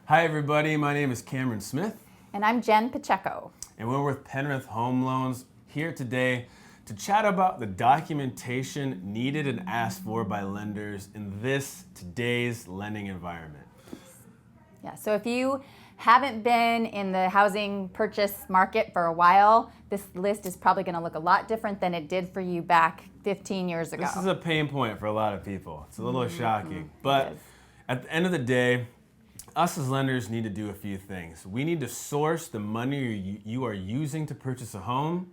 Hi everybody, my name is Cameron Smith. And I'm Jen Pacheco. And we're with Penrith Home Loans here today to chat about the documentation needed and asked for by lenders in today's lending environment. Yeah, so if you haven't been in the housing purchase market for a while, this list is probably going to look a lot different than it did for you back 15 years ago. This is a pain point for a lot of people. It's a little shocking, but at the end of the day, us as lenders need to do a few things. We need to source the money you are using to purchase a home,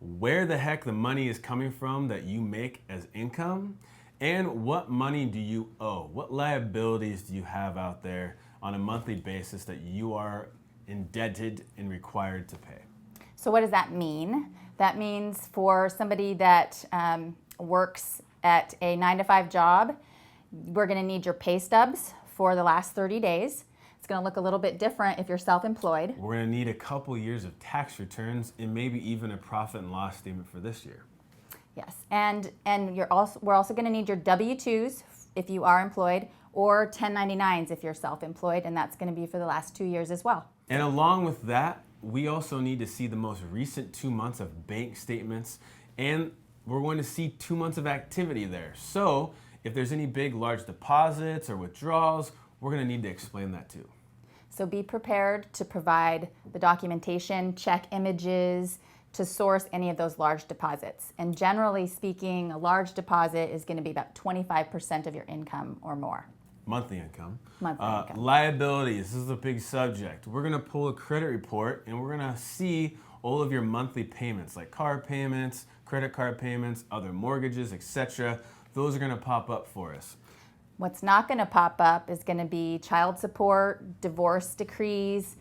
where the heck the money is coming from that you make as income, and what money do you owe? What liabilities do you have out there on a monthly basis that you are indebted and required to pay? So what does that mean? That means for somebody that works at a 9-to-5 job, we're going to need your pay stubs for the last 30 days. It's going to look a little bit different if you're self-employed. We're going to need a couple years of tax returns and maybe even a profit and loss statement for this year. Yes, and we're also going to need your W-2s if you are employed, or 1099s if you're self-employed, and that's going to be for the last 2 years as well. And along with that, we also need to see the most recent 2 months of bank statements, and we're going to see 2 months of activity there. So if there's any big, large deposits or withdrawals, we're going to need to explain that too. So be prepared to provide the documentation, check images, to source any of those large deposits. And generally speaking, a large deposit is going to be about 25% of your income or more. Monthly income. Monthly income. Liabilities, this is a big subject. We're going to pull a credit report and we're going to see all of your monthly payments, like car payments, credit card payments, other mortgages, etc. Those are going to pop up for us. What's not going to pop up is going to be child support, divorce decrees.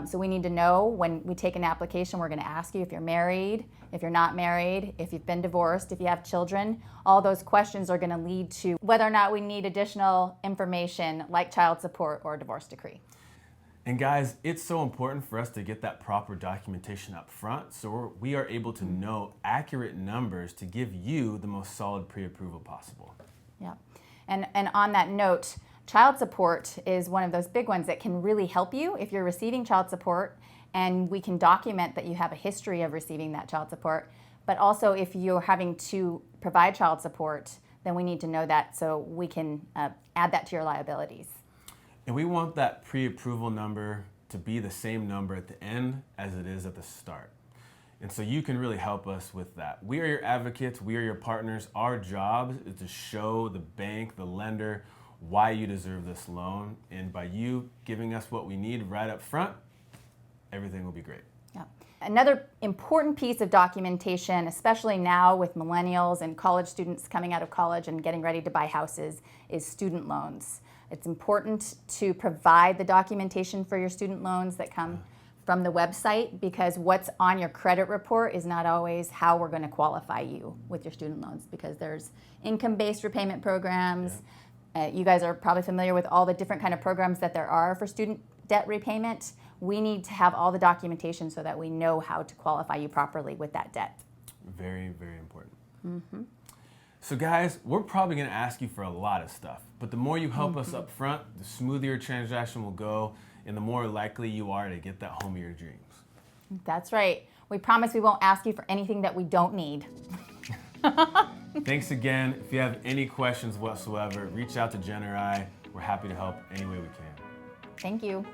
So we need to know when we take an application, we're going to ask you if you're married, if you're not married, if you've been divorced, if you have children. All those questions are going to lead to whether or not we need additional information like child support or divorce decree. And guys, it's so important for us to get that proper documentation up front so we are able to know accurate numbers to give you the most solid pre-approval possible. Yeah. And on that note, child support is one of those big ones that can really help you if you're receiving child support, and we can document that you have a history of receiving that child support. But also if you're having to provide child support, then we need to know that so we can add that to your liabilities. And we want that pre-approval number to be the same number at the end as it is at the start. And so you can really help us with that. We are your advocates, we are your partners. Our job is to show the bank, the lender, why you deserve this loan. And by you giving us what we need right up front, everything will be great. Yeah. Another important piece of documentation, especially now with millennials and college students coming out of college and getting ready to buy houses, is student loans. It's important to provide the documentation for your student loans that come from the website, because what's on your credit report is not always how we're going to qualify you with your student loans, because there's income-based repayment programs. You guys are probably familiar with all the different kind of programs that there are for student debt repayment. We need to have all the documentation so that we know how to qualify you properly with that debt. Very, very important. Mm-hmm. So guys, we're probably going to ask you for a lot of stuff, but the more you help us up front, the smoother your transaction will go, and the more likely you are to get that home of your dreams. That's right. We promise we won't ask you for anything that we don't need. Thanks again. If you have any questions whatsoever, reach out to Jen or I. We're happy to help any way we can. Thank you.